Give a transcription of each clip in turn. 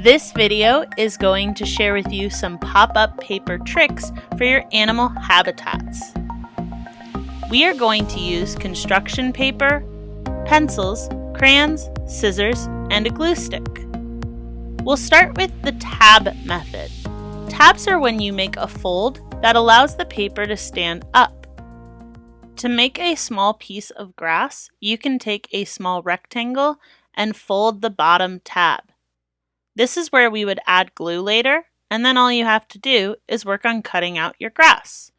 This video is going to share with you some pop-up paper tricks for your animal habitats. We are going to use construction paper, pencils, crayons, scissors, and a glue stick. We'll start with the tab method. Tabs are when you make a fold that allows the paper to stand up. To make a small piece of grass, you can take a small rectangle and fold the bottom tab. This is where we would add glue later, and then all you have to do is work on cutting out your grass.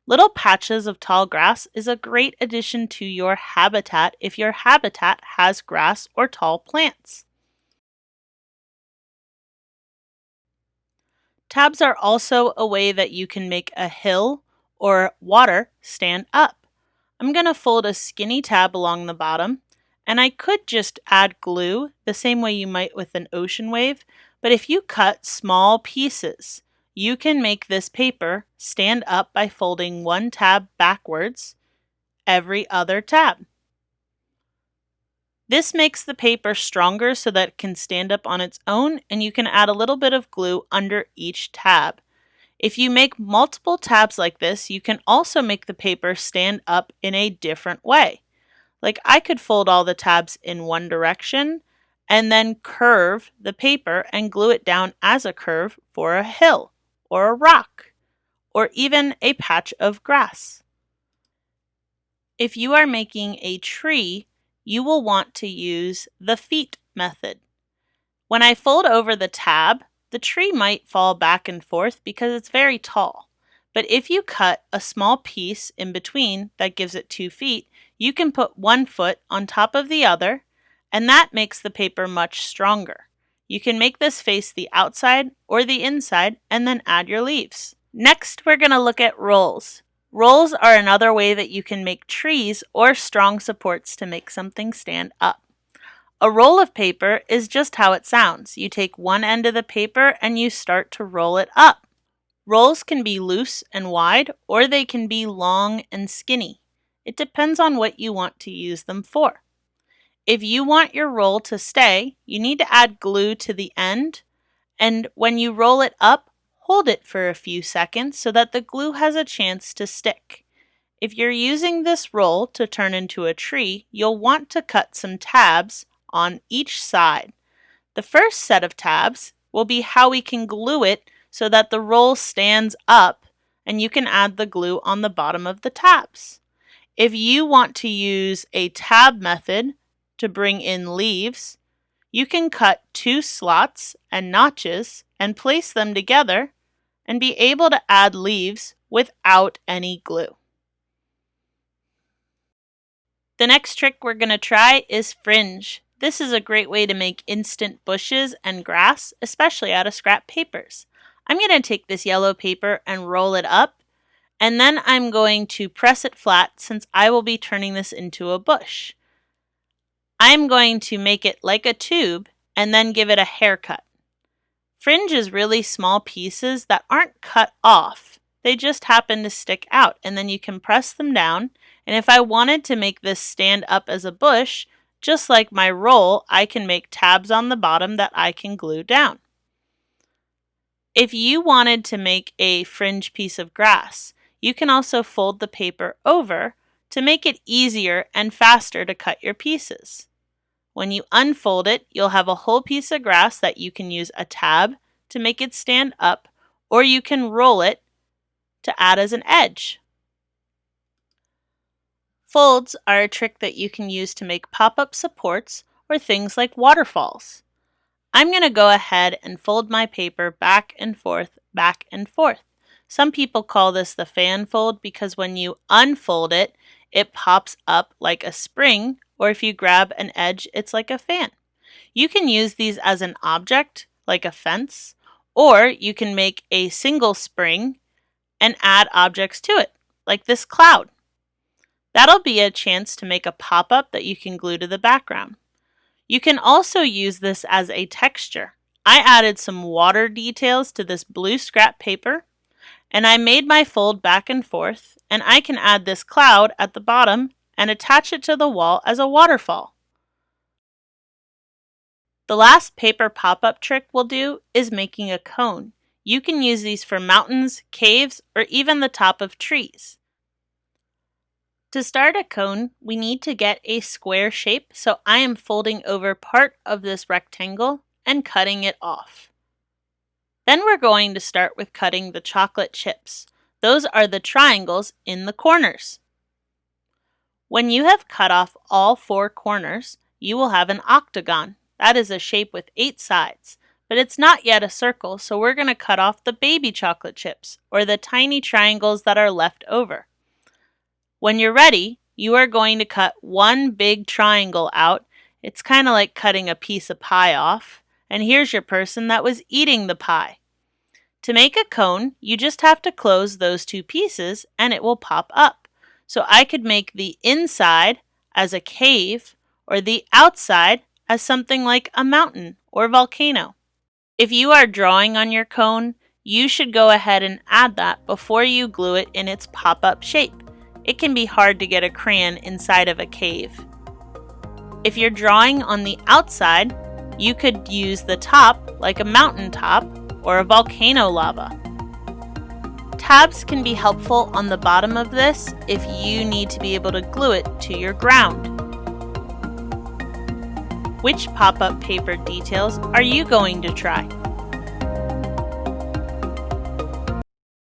Little patches of tall grass is a great addition to your habitat if your habitat has grass or tall plants. Tabs are also a way that you can make a hill or water stand up. I'm going to fold a skinny tab along the bottom, and I could just add glue the same way you might with an ocean wave, but if you cut small pieces, you can make this paper stand up by folding one tab backwards every other tab. This makes the paper stronger so that it can stand up on its own, and you can add a little bit of glue under each tab. If you make multiple tabs like this, you can also make the paper stand up in a different way. Like I could fold all the tabs in one direction and then curve the paper and glue it down as a curve for a hill or a rock or even a patch of grass. If you are making a tree, you will want to use the feet method. When I fold over the tab, the tree might fall back and forth because it's very tall. But if you cut a small piece in between that gives it 2 feet, you can put one foot on top of the other, and that makes the paper much stronger. You can make this face the outside or the inside and then add your leaves. Next, we're going to look at rolls. Rolls are another way that you can make trees or strong supports to make something stand up. A roll of paper is just how it sounds. You take one end of the paper and you start to roll it up. Rolls can be loose and wide, or they can be long and skinny. It depends on what you want to use them for. If you want your roll to stay, you need to add glue to the end, and when you roll it up, hold it for a few seconds so that the glue has a chance to stick. If you're using this roll to turn into a tree, you'll want to cut some tabs on each side. The first set of tabs will be how we can glue it so that the roll stands up and you can add the glue on the bottom of the tabs. If you want to use a tab method to bring in leaves, you can cut 2 slots and notches and place them together and be able to add leaves without any glue. The next trick we're going to try is fringe. This is a great way to make instant bushes and grass, especially out of scrap papers. I'm going to take this yellow paper and roll it up, and then I'm going to press it flat since I will be turning this into a bush. I'm going to make it like a tube and then give it a haircut. Fringe is really small pieces that aren't cut off. They just happen to stick out, and then you can press them down, and if I wanted to make this stand up as a bush, just like my roll, I can make tabs on the bottom that I can glue down. If you wanted to make a fringe piece of grass, you can also fold the paper over to make it easier and faster to cut your pieces. When you unfold it, you'll have a whole piece of grass that you can use a tab to make it stand up, or you can roll it to add as an edge. Folds are a trick that you can use to make pop-up supports or things like waterfalls. I'm going to go ahead and fold my paper back and forth, back and forth. Some people call this the fan fold because when you unfold it, it pops up like a spring, or if you grab an edge, it's like a fan. You can use these as an object, like a fence, or you can make a single spring and add objects to it, like this cloud. That'll be a chance to make a pop-up that you can glue to the background. You can also use this as a texture. I added some water details to this blue scrap paper, and I made my fold back and forth, and I can add this cloud at the bottom and attach it to the wall as a waterfall. The last paper pop-up trick we'll do is making a cone. You can use these for mountains, caves, or even the top of trees. To start a cone, we need to get a square shape, so I am folding over part of this rectangle and cutting it off. Then we're going to start with cutting the chocolate chips. Those are the triangles in the corners. When you have cut off all 4 corners, you will have an octagon. That is a shape with 8 sides, but it's not yet a circle, so we're going to cut off the baby chocolate chips, or the tiny triangles that are left over. When you're ready, you are going to cut one big triangle out. It's kind of like cutting a piece of pie off. And here's your person that was eating the pie. To make a cone, you just have to close those 2 pieces and it will pop up. So I could make the inside as a cave or the outside as something like a mountain or volcano. If you are drawing on your cone, you should go ahead and add that before you glue it in its pop-up shape. It can be hard to get a crayon inside of a cave. If you're drawing on the outside, you could use the top like a mountain top or a volcano lava. Tabs can be helpful on the bottom of this if you need to be able to glue it to your ground. Which pop-up paper details are you going to try?